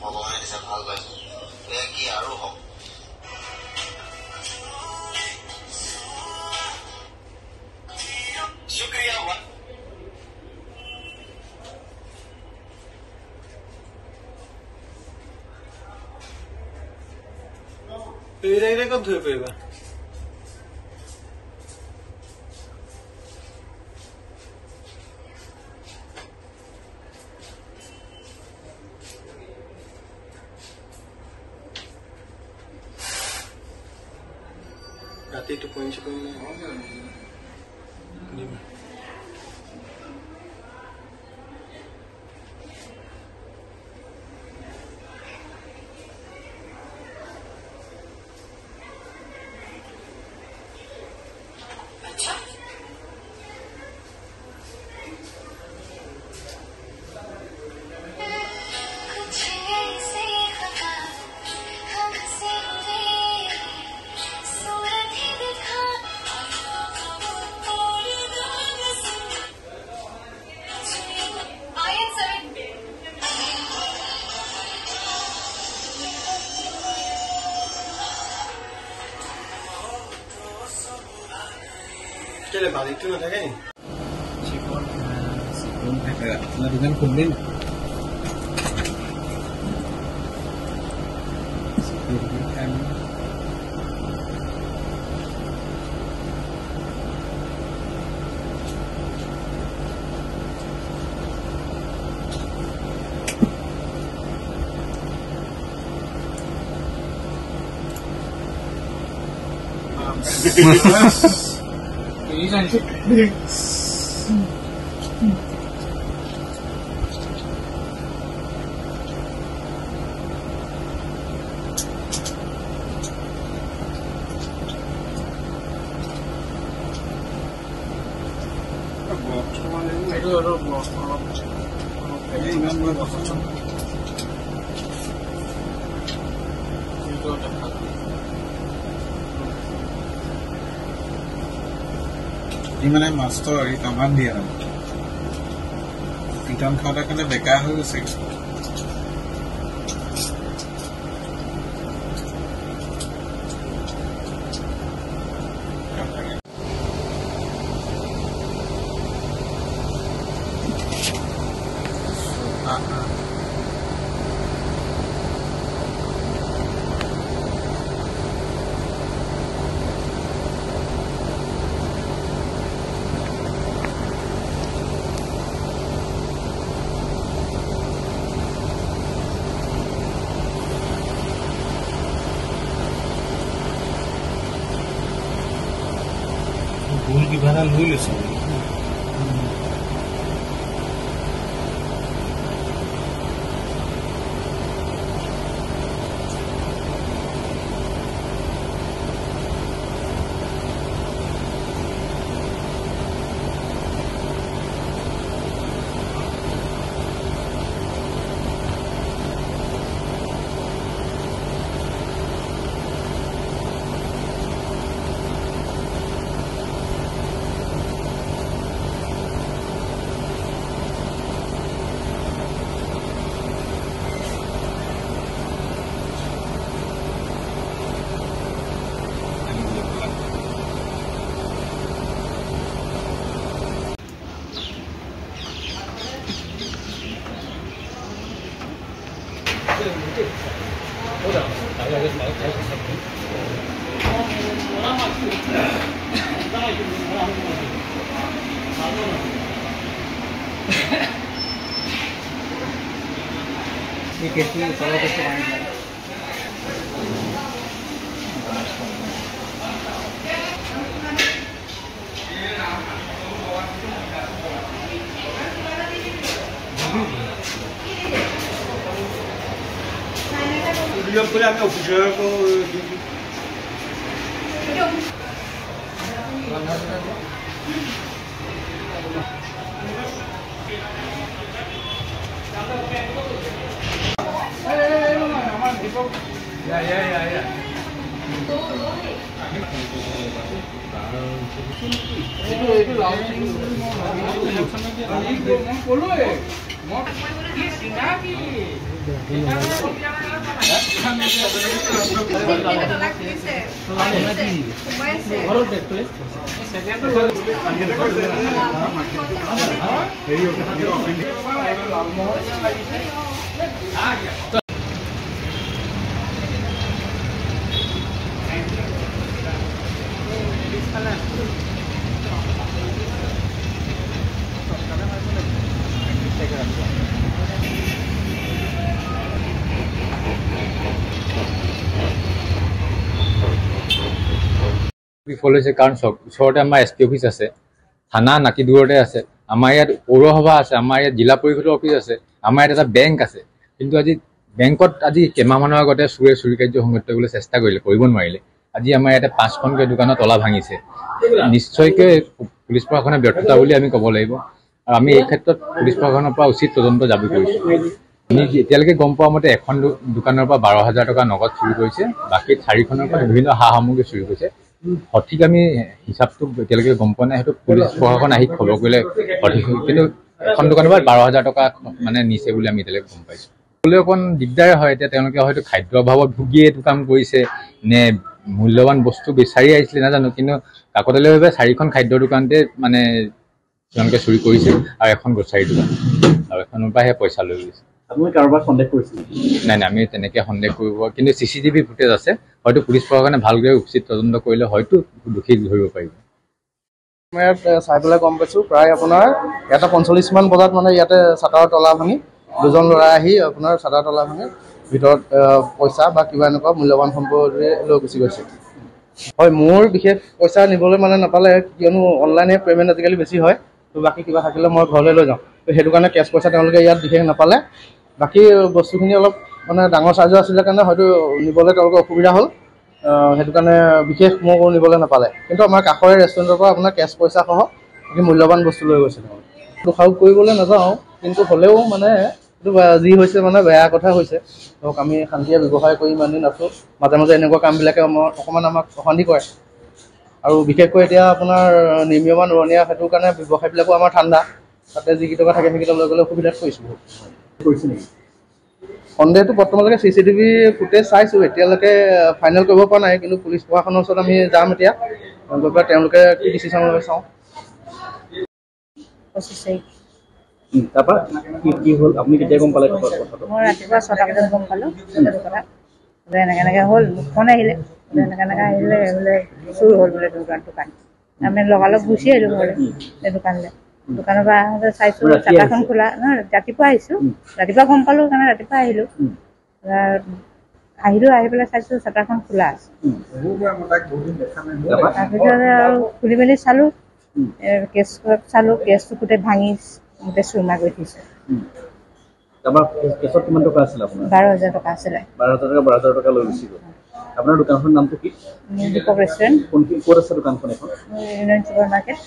ভগৱানে দিছে ভাল পাইছো কি আৰু হওক শুক্ৰিয়া এইটা কত ধুয়ে পাইবা রাতে একটু পয়েন্ট করে না Cái này bảo thì chưa thấy cái chỉ con phải là thời gian cùng lên ý rằng chút đi মানে মাষ্টৰ এই কামান দিয়া পিটন খাওঁতে কাৰণে বেকাৰ হৈ গৈছে भूल की भाड़ा लुई ले सकते Yo pulang ke officer ko Ya. Itu langsung. বিফল হৈছে কাৰণ ওচৰতে আমাৰ SP অফিচ আছে, থানা নাকি দূৰতে আছে, আমাৰ ইয়াত পৌৰসভা আছে, আমাৰ ইয়াত জিলা পৰিষদৰ অফিচ আছে, আমাৰ ইয়াত এটা বেংক আছে। কিন্তু আজি বেংকত আজি কেইমাহমানৰ আগতে চুৰি কাৰ্য সংঘটিত কৰিবলৈ চেষ্টা কৰিলে, কৰিব নোৱাৰিলে। আজি আমাৰ ইয়াতে 5খনকৈ দোকানত তলা ভাঙিছে। নিশ্চয়কৈ পুলিচ প্ৰশাসনে ব্যৰ্থতা বুলি আমি ক'ব লাগিব। আৰু আমি এই ক্ষেত্ৰত পুলিচ প্ৰশাসনৰ পৰা উচিত তদন্ত দাবী কৰিছোঁ। আমি এতিয়ালৈকে গম পোৱা মতে এখন দোকানৰ পৰা 12,000 টকা নগদ চুৰি কৰিছে, বাকী 4খনৰ পৰা বিভিন্ন সা সামগ্ৰী চুৰি কৰিছে। সঠিক আমি হিচাপটো এতিয়ালৈকে গম পোৱা নাই, সেইটো পুলিচ প্ৰশাসন আহি খবৰ কৰিলে সঠিক। কিন্তু এখন দোকানৰ পৰা 12,000 টকা মানে নিছে বুলি আমি এতিয়ালৈকে গম পাইছোঁ। ক'লে অকণ দিগদাৰে হয়। এতিয়া তেওঁলোকে হয়তো খাদ্যৰ অভাৱত ভুগিয়ে এইটো কাম কৰিছে নে মূল্যৱান বস্তু বিচাৰি আহিছিলে নাজানো, কিন্তু কাকতলীয়ভাৱে 4খন খাদ্যৰ দোকানতে মানে তেওঁলোকে চুৰি কৰিছে আৰু এখন গ্ৰচাৰী দোকান, আৰু এখনৰ পৰাহে পইচা লৈ গৈছে। আপুনি কাৰোবাক সন্দেহ কৰিছিল? নাই, আমি তেনেকৈ সন্দেহ কৰিব, কিন্তু CCTV ফুটেজ আছে। হয়তো পুলিচ প্ৰশাসনে ভালকৈ উচিত তদন্ত কৰিলে হয়তো দোষী ধৰিব পাৰিব। মই ইয়াত চাই পেলাই গম পাইছোঁ, প্ৰায় আপোনাৰ 1:45মান বজাত মানে ইয়াতে চাটাৰৰ তলা ভাঙি 2জন ল'ৰাই আহি আপোনাৰ চাটাৰ তলা ভাঙি ভিতৰত পইচা বা কিবা এনেকুৱা মূল্যৱান সম্পত্তি লৈ গুচি গৈছে। হয়, মোৰ বিশেষ পইচা নিবলৈ মানে নাপালে, কিয়নো অনলাইনে পে'মেণ্ট আজিকালি বেছি হয়। তো বাকী কিবা থাকিলে মই ঘৰলৈ লৈ যাওঁ। তো সেইটো কাৰণে কেছ পইচা তেওঁলোকে ইয়াত বিশেষ নাপালে। বাকী বস্তুখিনি অলপ মানে ডাঙৰ চাইজৰ আছিলে কাৰণে হয়তো নিবলৈ তেওঁলোকৰ অসুবিধা হ'ল। সেইটো কাৰণে বিশেষ মোক নিবলৈ নাপালে। কিন্তু আমাৰ কাষৰে ৰেষ্টুৰেণ্টৰ পৰা আপোনাৰ কেছ পইচা সহ অতি মূল্যৱান বস্তু লৈ গৈছে। দোষাৰোপ কৰিবলৈ নাযাওঁ, কিন্তু হ'লেও মানে এইটো যি হৈছে মানে বেয়া কথা হৈছে। ধৰক আমি শান্তিৰে ব্যৱসায় কৰি ইমান দিন আছোঁ, মাজে মাজে এনেকুৱা কামবিলাকে অকণমান আমাক অশান্তি কৰে। আৰু বিশেষকৈ এতিয়া আপোনাৰ নিৰ্মীয়মান উৰণীয়া, সেইটোৰ কাৰণে ব্যৱসায়বিলাকো আমাৰ ঠাণ্ডা, তাতে যিকেইটকা থাকে সেইকেইটা লৈ গ'লে অসুবিধাত পৰিছোঁ। কৰিছে নেকি সন্দেহটো? বৰ্তমানলৈকে CCTV ফুটেজ চাইছোঁ, এতিয়ালৈকে ফাইনেল কৰিব পৰা নাই। কিন্তু পুলিচ প্ৰশাসনৰ ওচৰত আমি যাম এতিয়া, গৈ পেলাই তেওঁলোকে কি ডিচিশ্যন লৈ চাওঁ। তাৰপৰা কি হ'ল আপুনি কেতিয়া গম পালে কথাটো? মই ৰাতিপুৱা 6টা বজাত গম পালোঁ বোলে এনেকৈ হ'ল, ফোন আহিলে এনেকৈ আহিলে বোলে চুৰ হ'ল বোলে দোকান। আমি লগালগ গুচি আহিলোঁ ঘৰলৈ, দোকানলৈ। দোকানৰ পৰা আহোঁতে চাইছোঁ চাটাৰখন খোলা। নহয়, ৰাতিপুৱা আহিছোঁ, ৰাতিপুৱা গম পালোঁ কাৰণে ৰাতিপুৱা আহিলোঁ। আহি পেলাই চাইছোঁ চাটাৰখন খোলা আছে। তাৰপিছত আৰু খুলি মেলি চালোঁ, কেছ চালোঁ, কেছটো গোটেই ভাঙি গোটেই চুৰমা কৰি থৈছে। কেছত কিমান টকা আছিলে আপোনাৰ? 12,000 টকা আছিলে। 12,000 টকা লৈ গুচি গ'ল। আপোনাৰ দোকানখনৰ নামটো কি? দীপক ৰেষ্টুৰেণ্ট। ক'ত আছে দোকানখন এখন? Union super market.